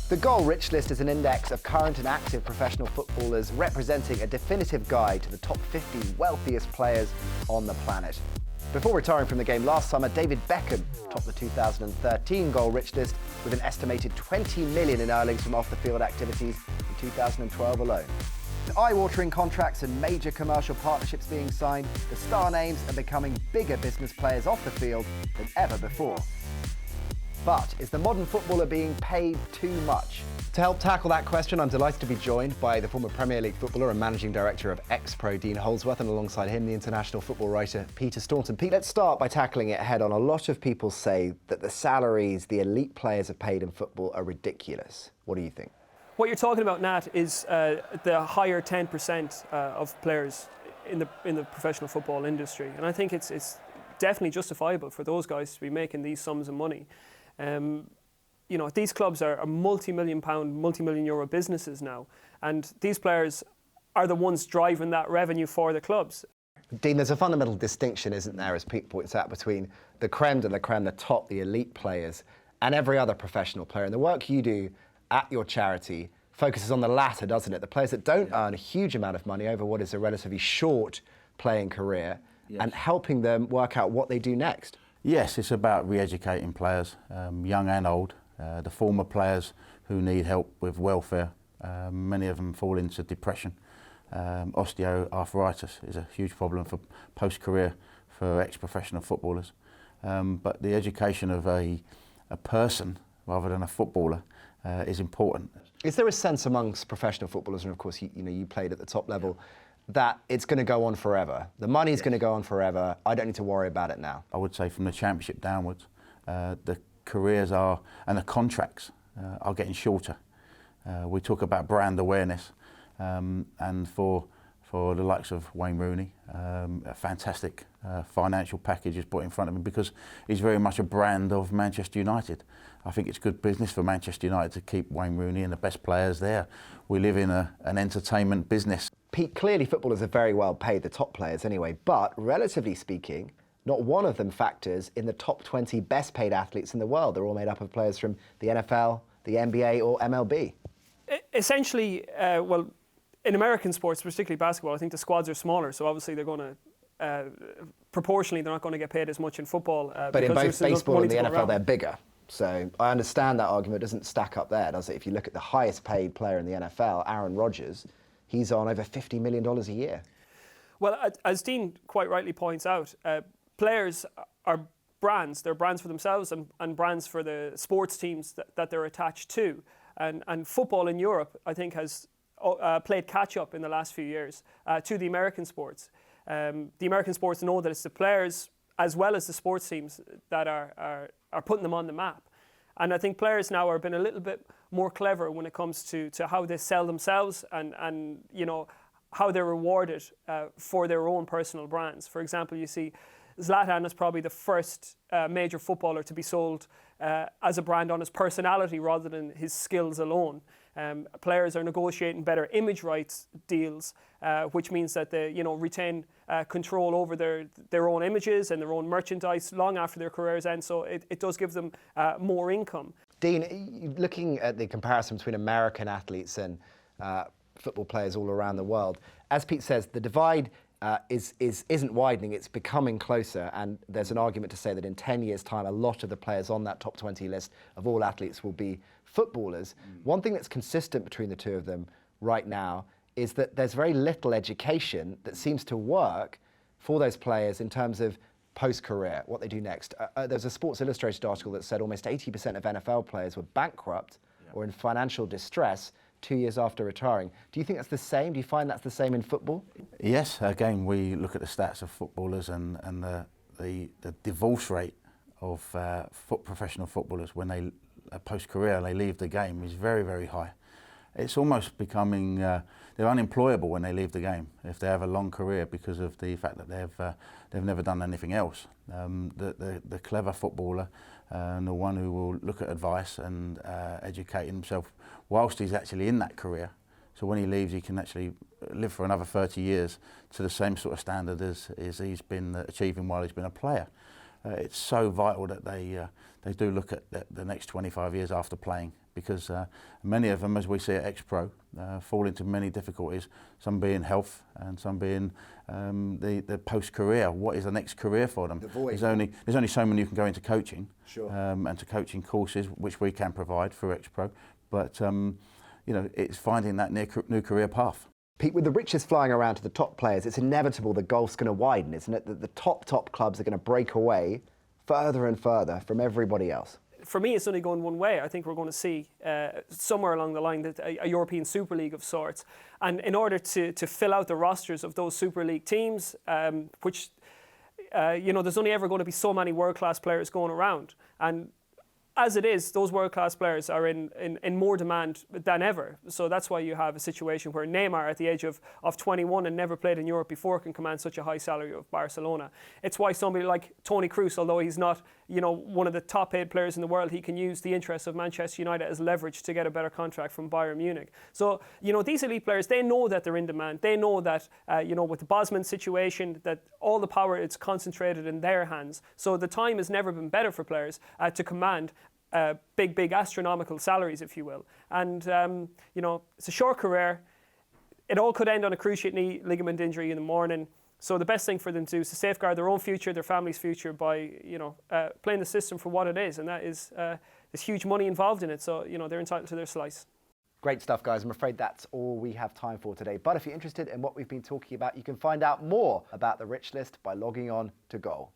The Goal Rich List is an index of current and active professional footballers representing a definitive guide to the top 50 wealthiest players on the planet. Before retiring from the game last summer, David Beckham topped the 2013 Goal Rich List with an estimated 20 million in earnings from off-the-field activities in 2012 alone. With eye-watering contracts and major commercial partnerships being signed, the star names are becoming bigger business players off the field than ever before. But is the modern footballer being paid too much? To help tackle that question, I'm delighted to be joined by the former Premier League footballer and managing director of ex-pro Dean Holdsworth, and alongside him, the international football writer Peter Staunton. Pete, let's start by tackling it head on. A lot of people say that the salaries the elite players are paid in football are ridiculous. What do you think? What you're talking about, Nat, is the higher 10% of players in the professional football industry, and I think it's definitely justifiable for those guys to be making these sums of money. You know, these clubs are multi-million pound, multi-million euro businesses now, and these players are the ones driving that revenue for the clubs. Dean, there's a fundamental distinction, isn't there, as Pete points out, between the creme de la creme, the top, the elite players, and every other professional player. And the work you do at your charity focuses on the latter, doesn't it? The players that don't earn a huge amount of money over what is a relatively short playing career, and helping them work out what they do next. Yes, it's about re-educating players, young and old, the former players who need help with welfare. Many of them fall into depression. Osteoarthritis is a huge problem for post-career for ex-professional footballers. But the education of a person rather than a footballer is important. Is there a sense amongst professional footballers, and of course you played at the top level, that it's going to go on forever? The money's going to go on forever. I don't need to worry about it now. I would say from the championship downwards, the careers are, and the contracts are getting shorter. We talk about brand awareness, and for the likes of Wayne Rooney, a fantastic financial package is put in front of him because he's very much a brand of Manchester United. I think it's good business for Manchester United to keep Wayne Rooney and the best players there. We live in an entertainment business. Pete, clearly footballers are very well paid, the top players anyway, but relatively speaking, not one of them factors in the top 20 best paid athletes in the world. They're all made up of players from the NFL, the NBA or MLB. Essentially, well, in American sports, particularly basketball, I think the squads are smaller, so obviously they're going to, proportionally, they're not going to get paid as much in football. But in both baseball and the NFL, they're bigger. So I understand that argument doesn't stack up there, does it? If you look at the highest paid player in the NFL, Aaron Rodgers, he's on over $50 million a year. Well, as Dean quite rightly points out, players are brands. They're brands for themselves and brands for the sports teams that they're attached to. And football in Europe, I think, has played catch-up in the last few years to the American sports. The American sports know that it's the players as well as the sports teams that are putting them on the map. And I think players now are being a little bit more clever when it comes to how they sell themselves and you know, how they're rewarded for their own personal brands. For example, you see Zlatan is probably the first major footballer to be sold as a brand on his personality rather than his skills alone. Players are negotiating better image rights deals, which means that they, retain control over their own images and their own merchandise long after their careers end. So it does give them more income. Dean, looking at the comparison between American athletes and football players all around the world, as Pete says, the divide isn't widening, it's becoming closer, and there's an argument to say that in 10 years' time, a lot of the players on that top 20 list of all athletes will be footballers. One thing that's consistent between the two of them right now is that there's very little education that seems to work for those players in terms of post-career, what they do next. There's a Sports Illustrated article that said almost 80% of NFL players were bankrupt or in financial distress 2 years after retiring. Do you think that's the same? Do you find that's the same in football? Yes, again, we look at the stats of footballers and the divorce rate of professional footballers when they post-career they leave the game is very, very high. It's almost becoming, they're unemployable when they leave the game if they have a long career because of the fact that they've never done anything else. The clever footballer and the one who will look at advice and educate himself whilst he's actually in that career. So when he leaves, he can actually live for another 30 years to the same sort of standard as he's been achieving while he's been a player. it's so vital that they do look at the next 25 years after playing, because many of them, as we see at ex-pro, fall into many difficulties, some being health and some being the post-career. What is the next career for them? The void. There's only so many you can go into coaching, sure. And to coaching courses, which we can provide through ex-pro, but you know, it's finding that new career path. Pete, with the riches flying around to the top players, it's inevitable the gulf's going to widen, isn't it? That the top clubs are going to break away further and further from everybody else. For me, it's only going one way. I think we're going to see somewhere along the line that a European Super League of sorts. And in order to fill out the rosters of those Super League teams, which, you know, there's only ever going to be so many world-class players going around. And as it is, those world-class players are in more demand than ever. So that's why you have a situation where Neymar, at the age of 21 and never played in Europe before, can command such a high salary of Barcelona. It's why somebody like Toni Kroos, although he's not, you know, one of the top paid players in the world, he can use the interests of Manchester United as leverage to get a better contract from Bayern Munich. So, you know, these elite players, they know that they're in demand. They know that, you know, with the Bosman situation, that all the power is concentrated in their hands. So the time has never been better for players to command big astronomical salaries, if you will. And, you know, it's a short career. It all could end on a cruciate knee ligament injury in the morning. So the best thing for them to do is to safeguard their own future, their family's future, by, you know, playing the system for what it is. And that is, there's huge money involved in it. So, you know, they're entitled to their slice. Great stuff, guys. I'm afraid that's all we have time for today. But if you're interested in what we've been talking about, you can find out more about the Rich List by logging on to Goal.